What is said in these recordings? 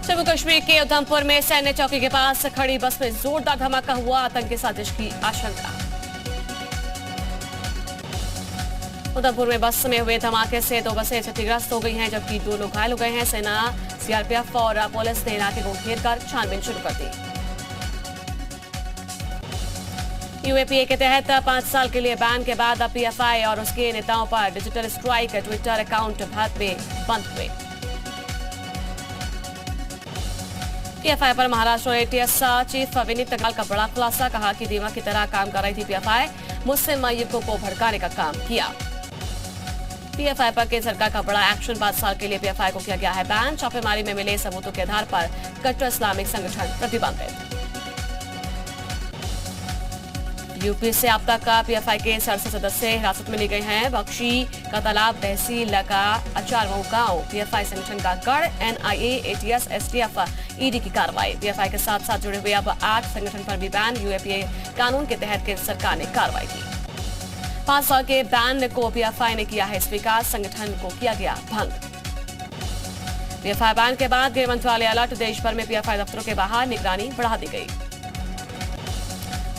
जम्मू कश्मीर के उधमपुर में सैन्य चौकी के पास खड़ी बस में जोरदार धमाका हुआ, आतंकी साजिश की आशंका। उधमपुर में बस में हुए धमाके से 2 बसें क्षतिग्रस्त हो गई हैं, जबकि 2 लोग घायल हो गए हैं। सेना, सीआरपीएफ और पुलिस ने इलाके को घेर कर छानबीन शुरू कर दी। यूएपीए के तहत 5 साल के लिए बैन के बाद अब पीएफआई और उसके नेताओं पर digital strike. Twitter account Bharat में बंद हुए। पीएफआई पर महाराष्ट्र और एटीएस चीफ विनीत अग्रवाल का बड़ा खुलासा, कहा कि दीवा की तरह काम कर रही थी पीएफआई, मुस्लिम युवकों को भड़काने का काम किया। पीएफआई पर केंद्र सरकार का बड़ा एक्शन, 5 साल के लिए पीएफआई को किया गया है बैन। छापेमारी में मिले सबूतों के आधार पर कट्टर इस्लामिक संगठन प्रतिबंधित। यूपी से अब तक पीएफआई के 67 सदस्य हिरासत में लिए गए हैं। बख्शी का तालाब तहसील का अचारमऊ गांव पीएफआई संगठन का गढ़। एनआईए, एटीएस, एसटीएफ, ईडी की कार्रवाई। पीएफआई के साथ साथ जुड़े हुए अब 8 संगठन पर भी बैन। यूएपीए कानून के तहत केंद्र सरकार ने कार्रवाई की। 5 साल के बैन को पीएफआई ने किया है स्वीकार, संगठन को किया गया भंग। पीएफआई बैन के बाद गृह मंत्रालय अलर्ट, देश भर में पीएफआई दफ्तरों के बाहर निगरानी बढ़ा दी गई।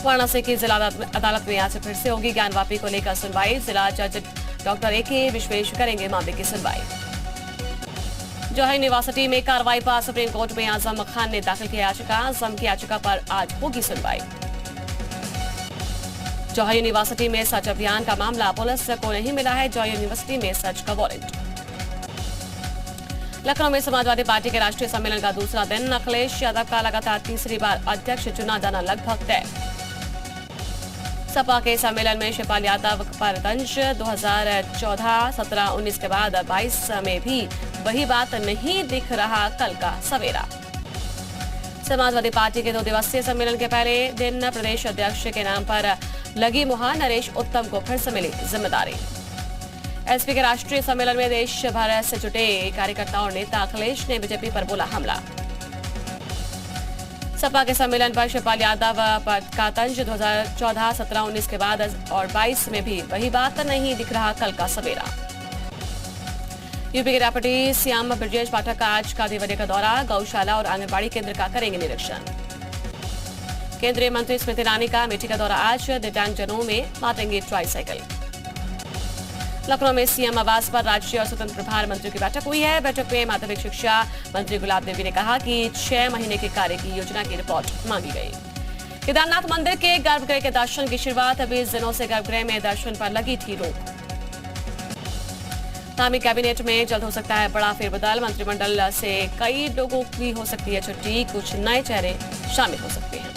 वाराणसी की जिला अदालत में आज से फिर से होगी ज्ञानवापी को लेकर सुनवाई। जिला जज डॉक्टर ए.के. विश्वेश करेंगे मामले की सुनवाई। जौहर यूनिवर्सिटी में कार्रवाई पर सुप्रीम कोर्ट में आजम खान ने दाखिल किया याचिका। आजम की याचिका पर आज होगी सुनवाई। जौहर यूनिवर्सिटी में सर्च अभियान का मामला, पुलिस को नहीं मिला है जौहर यूनिवर्सिटी में सर्च का वारंट। लखनऊ में समाजवादी पार्टी के राष्ट्रीय सम्मेलन का दूसरा दिन। अखिलेश यादव का लगातार तीसरी बार अध्यक्ष चुना जाना लगभग तय। सपा के सम्मेलन में शिवपाल यादव पर तंज। 2014, 17, 19 के बाद 22 में भी वही बात, नहीं दिख रहा कल का सवेरा। समाजवादी पार्टी के 2 दिवसीय सम्मेलन के पहले दिन प्रदेश अध्यक्ष के नाम पर लगी मुहर, नरेश उत्तम को फिर से मिली जिम्मेदारी। एसपी के राष्ट्रीय सम्मेलन में देश भर से जुटे कार्यकर्ताओं और नेता। अखिलेश ने बीजेपी पर बोला हमला। सपा के सम्मेलन पर शिवपाल यादव का तंज। 2014, 17, 19 के बाद और 22 में भी वही बात, नहीं दिख रहा कल का सवेरा। यूपी के डिप्टी सीएम ब्रजेश पाठक का आज का दिवसीय का दौरा। गौशाला और आंगनबाड़ी केंद्र का करेंगे निरीक्षण। केंद्रीय मंत्री स्मृति ईरानी का अमेठी का दौरा आज। दिव्यांगजनों में बांटेंगे ट्राईसाइकिल। लखनऊ में सीएम आवास पर राज्य और स्वतंत्र प्रभार मंत्रियों की बैठक हुई है। बैठक में माध्यमिक शिक्षा मंत्री गुलाब देवी ने कहा कि 6 महीने के कार्य की योजना की रिपोर्ट मांगी गई। केदारनाथ मंदिर के गर्भगृह के दर्शन की शुरुआत। 20 दिनों से गर्भगृह में दर्शन पर लगी थी रोक। आगामी कैबिनेट में जल्द हो सकता है बड़ा फेरबदल। मंत्रिमंडल से कई लोगों की हो सकती है छुट्टी, कुछ नए चेहरे शामिल हो सकते हैं।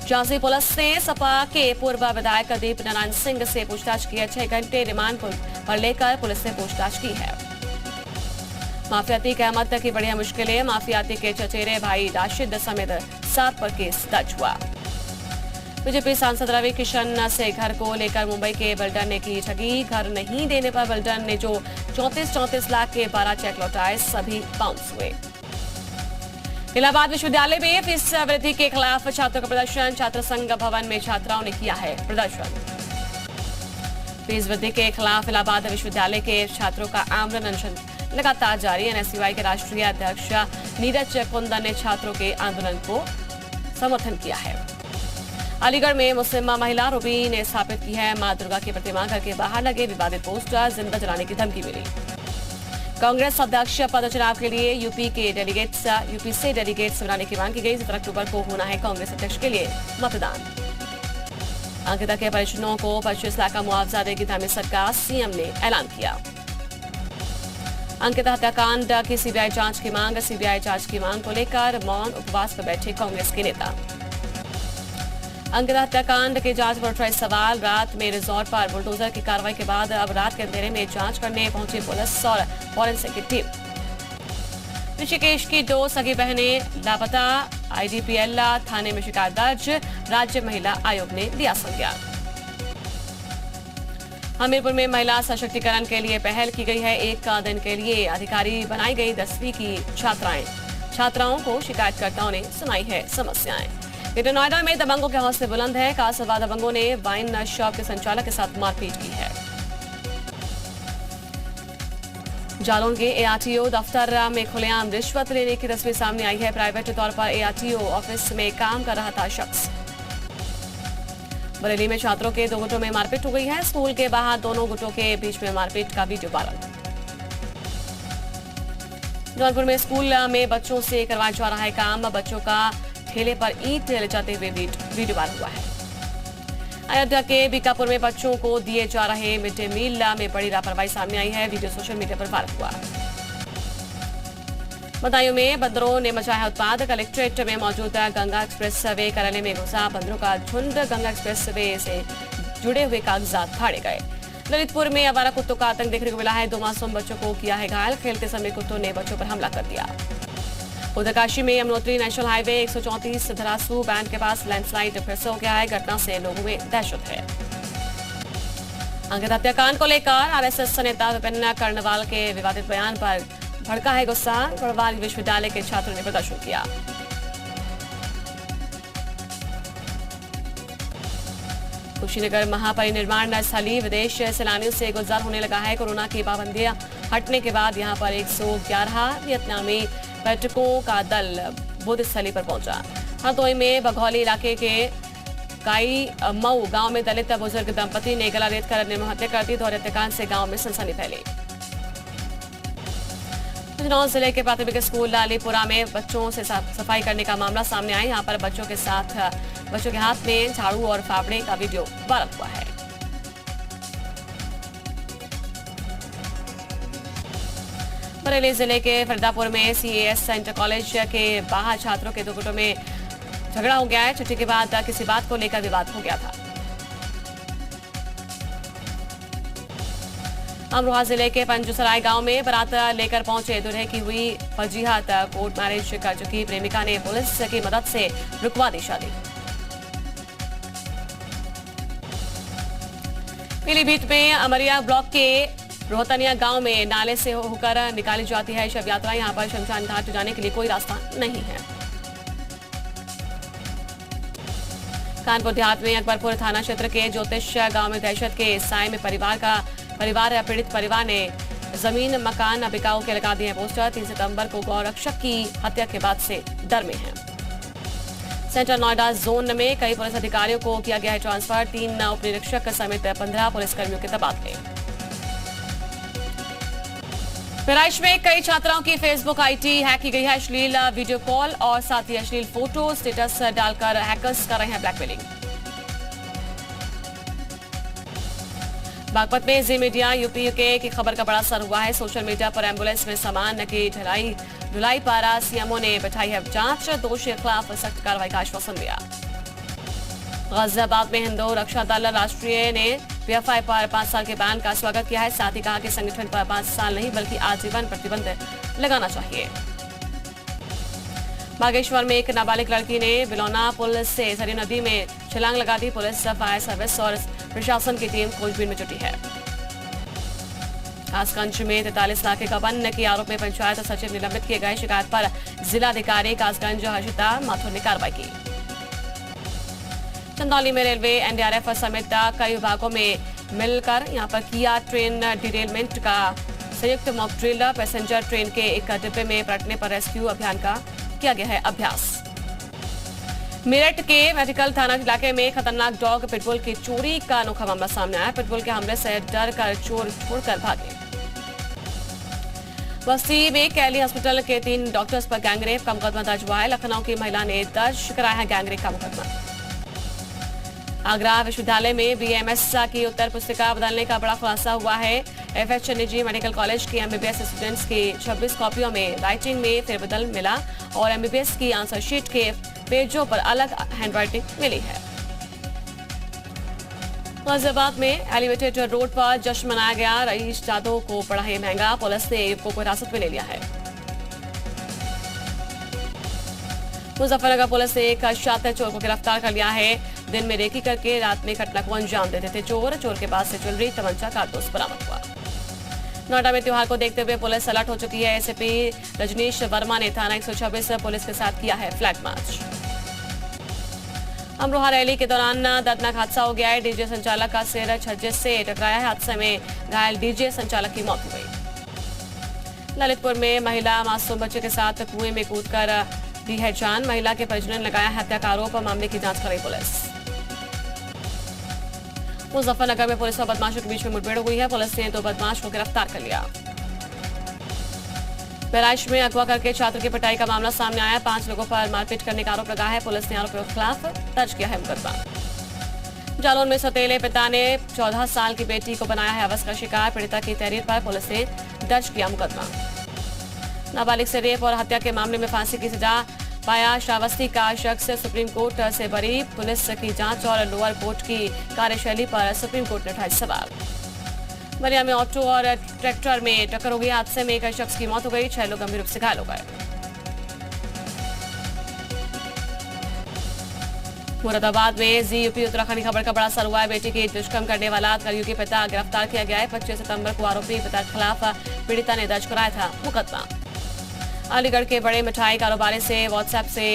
झांसी पुलिस ने सपा के पूर्व विधायक दीप नारायण सिंह से पूछताछ की है। 6 घंटे रिमांड पर लेकर पुलिस ने पूछताछ की है। माफियाती की अहमद की बढ़िया मुश्किलें। माफियाती के चचेरे भाई राशिद समेत 7 पर केस दर्ज हुआ। बीजेपी सांसद रवि किशन से घर को लेकर मुंबई के बिल्डर ने की ठगी। घर नहीं देने पर बिल्डर ने जो 34 लाख के 12 चेक लौटाए, सभी बाउंस हुए। इलाहाबाद विश्वविद्यालय में फीस वृद्धि के खिलाफ छात्रों का प्रदर्शन। छात्र संघ भवन में छात्राओं ने किया है प्रदर्शन। फीस वृद्धि के खिलाफ इलाहाबाद विश्वविद्यालय के छात्रों का आमरण अनशन लगातार जारी। एनएसयूआई के राष्ट्रीय अध्यक्ष नीरज कुंदन ने छात्रों के आंदोलन को समर्थन किया है। अलीगढ़ में मुस्लिम महिला रूबी ने स्थापित की है मां दुर्गा की प्रतिमा। घर के बाहर लगे विवादित पोस्टर, जिंदा जलाने की धमकी मिली। कांग्रेस अध्यक्ष पद चुनाव के लिए यूपी से डेलीगेट्स बनाने की मांग की गई। 17 अक्टूबर को होना है कांग्रेस अध्यक्ष के लिए मतदान। अंकिता के परिजनों को 25 लाख का मुआवजा देगी धामी सरकार, सीएम ने ऐलान किया। अंकिता हत्याकांड की सीबीआई जांच की मांग। सीबीआई जांच की मांग को लेकर मौन उपवास पर बैठे कांग्रेस के नेता। अंकिता हत्याकांड की जांच पर उठाए सवाल। रात में रिजॉर्ट पर बुलडोजर की कार्रवाई के बाद अब रात के अंधेरे में जांच करने पहुंची पुलिस और फॉरेंसिक की टीम। ऋषिकेश की 2 सगी बहनें लापता। आईडीपीएल थाने में शिकायत दर्ज। राज्य महिला आयोग ने लिया संज्ञान। हमीरपुर में महिला सशक्तिकरण के लिए पहल की गई है। 1 दिन के लिए अधिकारी बनाई गई 10वीं की छात्राओं को शिकायतकर्ताओं ने सुनाई है समस्याएं। ग्रेटर नोएडा में दबंगों के हौसले बुलंद है। कासरवाड़ दबंगों ने वाइन शॉप के संचालक के साथ मारपीट की है। जालौन के एआरटीओ दफ्तर में खुलेआम रिश्वत लेने की तस्वीर सामने आई है। प्राइवेट तौर पर एआरटीओ ऑफिस में काम कर रहा था शख्स। बरेली में छात्रों के 2 गुटों में मारपीट हो गई है। स्कूल के बाहर दोनों गुटों के बीच में मारपीट का वीडियो वायरल। जौनपुर में स्कूल में बच्चों से करवाया जा रहा है काम। बच्चों का ठेले पर ईंट ले जाते हुए वीडियो वायरल हुआ है। अयोध्या के बीकापुर में बच्चों को दिए जा रहे मिड डे मील में बड़ी लापरवाही सामने आई है। वीडियो सोशल मीडिया पर वायरल हुआ। बदायूं में बंदरों ने मचाया उत्पाद। कलेक्ट्रेट में मौजूद गंगा एक्सप्रेस वे कार्यालय में घुसा बंदरों का झुंड। गंगा एक्सप्रेस वे से जुड़े हुए कागजात फाड़े गए। ललितपुर में आवारा कुत्तों का आतंक देखने को मिला है। 2 मासूम बच्चों को किया है घायल। खेलते समय कुत्तों ने बच्चों पर हमला कर दिया। उत्तरकाशी में Yamunotri national highway 134 Dharasu band के पास लैंडस्लाइड फिर से हो गया है। घटना से लोगों में दहशत है। अंकित हत्याकांड को लेकर आरएसएस नेता विपिन कर्णवाल के विवादित बयान पर भड़का है गुस्सा। गढ़वाल विश्वविद्यालय के छात्रों ने प्रदर्शन किया। कुशीनगर महापरिनिर्माण स्थली विदेश सैलानियों से गुलजार होने लगा है। कोरोना की पाबंदियां हटने के बाद यहां पर 111 वियतनामी पर्यटकों का दल बुद्ध स्थली पर पहुंचा। हरदोई में बघौली इलाके के काई मऊ गांव में दलित बुजुर्ग दंपति ने गला रेत कर निर्मम हत्या कर दी। दोहरे हत्याकांड से गांव में सनसनी फैली। बिजनौर जिले के प्राथमिक स्कूल लालीपुरा में बच्चों से सफाई करने का मामला सामने आया। यहां पर बच्चों के हाथ में झाड़ू और फावड़े का वीडियो वायरल हुआ है। बरेली जिले के फरीदापुर में सीएएस इंटर कॉलेज के बाहर छात्रों के 2 गुटों में झगड़ा हो गया है। छुट्टी के बाद किसी बात को लेकर विवाद हो गया था। अमरोहा जिले के पंजुसराय गांव में बारात लेकर पहुंचे दूल्हे की हुई फजीहत। कोर्ट मैरिज कर चुकी प्रेमिका ने पुलिस की मदद से रुकवा दी शादी। पीलीभीत में अमरिया ब्लॉक के रोहतनिया गांव में नाले से होकर निकाली जाती है शव यात्रा। यहां पर शमशान घाट जाने के लिए कोई रास्ता नहीं है। कानपुर देहात में अकबरपुर थाना क्षेत्र के ज्योतिष गांव में दहशत के साए में पीड़ित परिवार ने जमीन मकान बिकाऊ के लगा दिए पोस्टर। 3 सितंबर को गौरक्षक की हत्या के बाद से डर में है। सेंट्रल नोएडा जोन में कई पुलिस अधिकारियों को किया गया है ट्रांसफर। 3 उप निरीक्षक समेत 15 पुलिसकर्मियों के तबादले। बहराइच में कई छात्राओं की फेसबुक आईडी हैक की गई है। अश्लील वीडियो कॉल और साथ ही अश्लील फोटो स्टेटस डालकर हैकर्स कर रहे हैं ब्लैकमेलिंग। बागपत में जी मीडिया यूपी की खबर का बड़ा असर हुआ है। सोशल मीडिया पर एम्बुलेंस में सामान की ढुलाई पर सीएमओ ने बैठाई है जांच। दोषी के खिलाफ सख्त कार्रवाई का आश्वासन दिया। गाजियाबाद में हिंदू रक्षा दल राष्ट्रीय ने पीएफआई पर 5 साल के बैन का स्वागत किया है। साथ ही कहा कि संगठन पर 5 साल नहीं बल्कि आजीवन प्रतिबंध लगाना चाहिए। बागेश्वर में एक नाबालिग लड़की ने बिलौना पुल से सरयू नदी में छलांग लगा दी। पुलिस, फायर सर्विस और प्रशासन की टीम खोजबीन में जुटी है। कासगंज में 43 लाख के गबन के आरोप में पंचायत सचिव निलंबित किए गए। शिकायत पर जिलाधिकारी कासगंज हर्षिता माथुर ने कार्रवाई की। चंदौली में रेलवे एनडीआरएफ समेत कई विभागों में मिलकर यहां पर किया ट्रेन डिरेलमेंट का संयुक्त मॉक ड्रिल। पैसेंजर ट्रेन के एक डिब्बे में पलटने पर रेस्क्यू अभियान का किया गया है अभ्यास। मेरठ के मेडिकल थाना इलाके में खतरनाक डॉग पिटबुल की चोरी का अनोखा मामला सामने आया। पिटबुल के हमले से डर कर चोर छोड़कर भागे। बस्ती में कैली हॉस्पिटल के 3 डॉक्टर्स पर गैंगरेप का मुकदमा दर्ज हुआ है। लखनऊ की महिला ने दर्ज कराया है गैंगरेप का मुकदमा। आगरा विश्वविद्यालय में बीएमएस की उत्तर पुस्तिका बदलने का बड़ा खुलासा हुआ है। एफएच निजी मेडिकल कॉलेज की एमबीबीएस स्टूडेंट्स की 26 कॉपियों में राइटिंग में फेरबदल मिला और एमबीबीएस की आंसर शीट के पेजों पर अलग हैंडराइटिंग मिली है। गाजियाबाद में एलिवेटेड रोड पर जश्न मनाया गया। रईस जादव को पड़ा है महंगा। पुलिस ने युवकों को हिरासत में ले लिया है। मुजफ्फरनगर पुलिस ने एक शातिर चोर को गिरफ्तार कर लिया है। दिन में रेकी करके रात में घटना को अंजाम देते थे चोर के पास से ज्वेलरी, तमंचा, कारतूस बरामद हुआ। नोएडा में त्योहार को देखते हुए पुलिस अलर्ट हो चुकी है। एसपी रजनीश वर्मा ने थाना 126 पुलिस के साथ किया है फ्लैग मार्च। अमरोहा रैली के दौरान दर्दनाक हादसा हो गया है। डीजे संचालक का सिर छज्जे से टकराया है। हादसे में घायल डीजे संचालक की मौत हो गई। ललितपुर में महिला मासूम बच्चे के साथ कुएं में कूदकर दी है जान। महिला के परिजनों ने लगाया हत्या का आरोप। मामले की जांच कर रही पुलिस। मुजफ्फरनगर में पुलिस और बदमाशों के बीच में मुठभेड़ हुई है। पुलिस ने 2 बदमाश को गिरफ्तार कर लिया। बहराइच में अगवा करके छात्र की पिटाई का मामला सामने आया। 5 लोगों पर मारपीट करने का आरोप लगा है। पुलिस ने आरोपियों के खिलाफ दर्ज किया है मुकदमा। जालौन में सौतेले पिता ने 14 साल की बेटी को बनाया है हवस का शिकार। पीड़िता की तहरीर पर पुलिस ने दर्ज किया मुकदमा। नाबालिग से रेप और हत्या के मामले में फांसी की सजा पाया श्रावस्ती का शख्स सुप्रीम कोर्ट से बरी। पुलिस की जांच और लोअर कोर्ट की कार्यशैली पर सुप्रीम कोर्ट ने उठाए सवाल। बलिया में ऑटो और ट्रैक्टर में टक्कर हो गई। हादसे में एक शख्स की मौत हो गई। 6 लोग गंभीर रूप से घायल हो गए। मुरादाबाद में जी यूपी उत्तराखंड की खबर का बड़ा असर हुआ है। बेटी की दुष्कर्म करने वाला कलयुगी की पिता गिरफ्तार किया गया है। 25 सितंबर को आरोपी पिता के खिलाफ पीड़िता ने दर्ज कराया था मुकदमा। अलीगढ़ के बड़े मिठाई कारोबारी से व्हाट्सएप से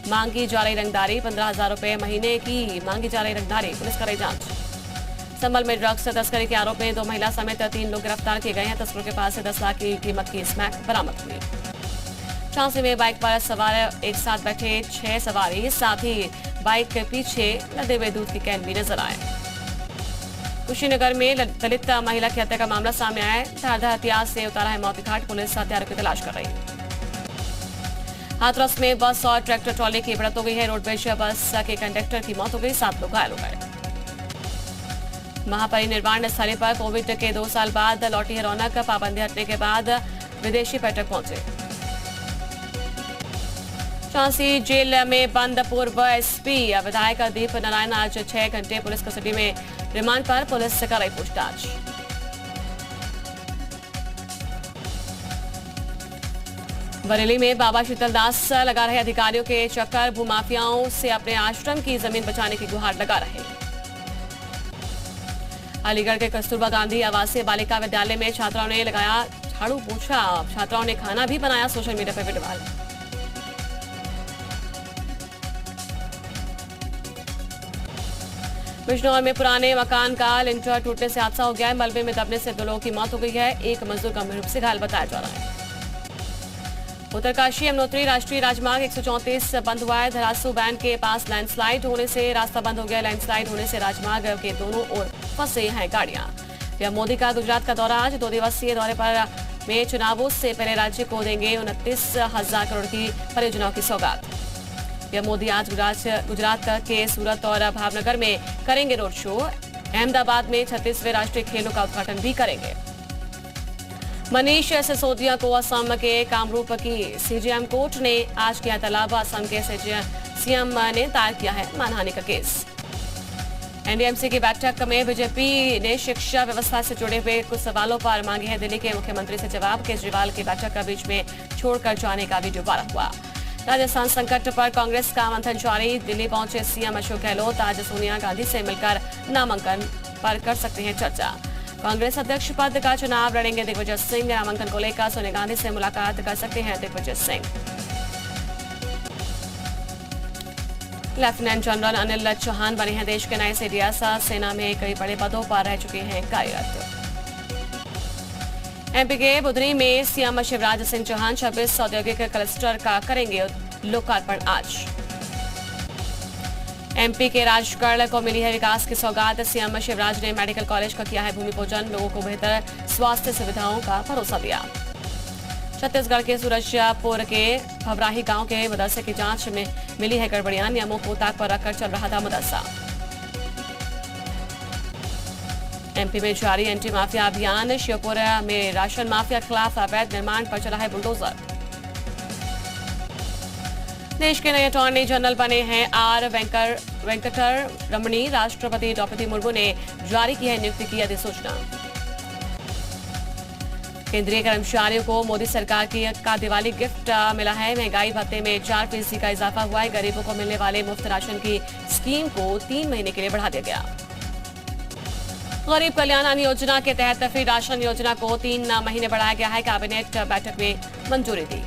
मांगी जा रही रंगदारी। 15,000 रुपए महीने की मांगी जा रही रंगदारी। पुलिस कर रही जांच। संभल में ड्रग्स तस्करी के आरोप में 2 महिला समेत 3 लोग गिरफ्तार किए गए हैं। तस्करों के पास से 10 लाख की कीमत की स्मैक बरामद हुई। झांसी में बाइक पर सवार एक साथ बैठे 6 सवारी, साथ ही बाइक के पीछे लदे हुए दूध की कैन भी नजर आए। कुशीनगर में दलित महिला की हत्या का मामला सामने आया है। धारदार हथियार से उतारा है मौत घाट। पुलिस हत्यारों की तलाश कर रही है। हाथरस में बस और ट्रैक्टर ट्रॉली की भिड़ंत हो गई है। रोडवेज बस के कंडक्टर की मौत हो गई। 7 लोग घायल हो गए। महापरिनिर्वाण स्थली पर कोविड के 2 साल बाद लौटी है रौनक। पाबंदी हटने के बाद विदेशी पर्यटक पहुंचे। झांसी जेल में बंद पूर्व एसपी विधायक दीप नारायण आज 6 घंटे पुलिस कस्टडी में रिमांड पर। पुलिस से कर रही पूछताछ। बरेली में बाबा शीतलदास लगा रहे अधिकारियों के चक्कर। भूमाफियाओं से अपने आश्रम की जमीन बचाने की गुहार लगा रहे। अलीगढ़ के कस्तूरबा गांधी आवासीय बालिका विद्यालय में छात्राओं ने लगाया झाड़ू पोछा। छात्राओं ने खाना भी बनाया। सोशल मीडिया पर वीडियो वायरल। बिजनौर में पुराने मकान का लिंटर टूटने से हादसा हो गया है। मलबे में दबने से 2 लोगों की मौत हो गई है। एक मजदूर गंभीर रूप से घायल बताया जा रहा है। उत्तरकाशी यमुनोत्री राष्ट्रीय राजमार्ग 134 बंद हुआ है। धरासू बैंड के पास लैंडस्लाइड होने से रास्ता बंद हो गया। लैंडस्लाइड होने से राजमार्ग के दोनों ओर फंसे हैं गाड़ियां। पीएम मोदी का गुजरात का दौरा। आज 2 दिवसीय दौरे पर में चुनावों से पहले राज्य को देंगे 29,000 करोड़ की परियोजनाओं की सौगात। पीएम मोदी आज गुजरात के सूरत और भावनगर में करेंगे रोड शो। अहमदाबाद में 36वें राष्ट्रीय खेलों का उद्घाटन भी करेंगे। मनीष सिसोदिया को असम के कामरूप की सीजेएम कोर्ट ने आज किया तलब। असम के सीएम ने दायर किया है मानहानि का केस। एनडीएमसी की बैठक में बीजेपी ने शिक्षा व्यवस्था से जुड़े हुए कुछ सवालों पर मांगे हैं दिल्ली के मुख्यमंत्री से जवाब। केजरीवाल की बैठक का बीच में छोड़कर जाने का वीडियो वायरल हुआ। राजस्थान संकट पर कांग्रेस का मंथन जारी। दिल्ली पहुंचे सीएम अशोक गहलोत। आज सोनिया गांधी से मिलकर नामांकन पर कर सकते हैं चर्चा। कांग्रेस अध्यक्ष पद का चुनाव लड़ेंगे दिग्विजय सिंह। नामांकन को लेकर सोनिया गांधी से मुलाकात कर सकते हैं दिग्विजय सिंह। लेफ्टिनेंट जनरल अनिल चौहान बने हैं देश के नए सीडीएस। सेना में कई बड़े पदों पर रह चुके हैं कार्यरत। एमपी के बुधनी में सीएम शिवराज सिंह चौहान 26 औद्योगिक क्लस्टर का करेंगे लोकार्पण। आज एमपी के राजगढ़ को मिली है विकास की सौगात। सीएम शिवराज ने मेडिकल कॉलेज का किया है भूमि पूजन। लोगों को बेहतर स्वास्थ्य सुविधाओं का भरोसा दिया। छत्तीसगढ़ के सूरजपुर के भवराही गांव के मदरसे की जांच में मिली है गड़बड़ियां। नियमों को ताक पर रखकर चल रहा था मदरसा। एमपी में जारी एंटी माफिया अभियान। श्योपुर में राशन माफिया के खिलाफ अवैध निर्माण पर चला है बुलडोजर। देश के नए अटॉर्नी जनरल बने हैं आर वेंकटर रमणी। राष्ट्रपति द्रौपदी मुर्मू ने जारी की है नियुक्ति की अधिसूचना। केंद्रीय कर्मचारियों को मोदी सरकार का दिवाली गिफ्ट मिला है। महंगाई भत्ते में 4% का इजाफा हुआ है। गरीबों को मिलने वाले मुफ्त राशन की स्कीम को 3 महीने के लिए बढ़ा दिया गया। गरीब कल्याण अन्न योजना के तहत फ्री राशन योजना को 3 महीने बढ़ाया गया है। कैबिनेट बैठक में मंजूरी दी।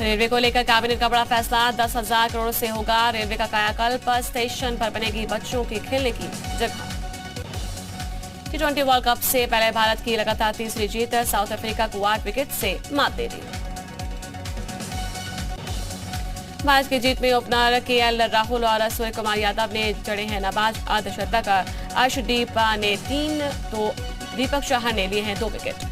रेलवे को लेकर कैबिनेट का बड़ा फैसला। 10,000 करोड़ से होगा रेलवे का कायाकल्प। स्टेशन पर बनेगी बच्चों के खेलने की जगह। T20 वर्ल्ड कप से पहले भारत की लगातार तीसरी जीत, साउथ अफ्रीका को 8 विकेट से मात दे दी। भारत की जीत में ओपनर केएल राहुल और सूर्य कुमार यादव ने जड़े हैं नवाज अर्धशतक। अर्शदीप ने 3 तो दीपक चाहर ने लिए हैं 2 विकेट।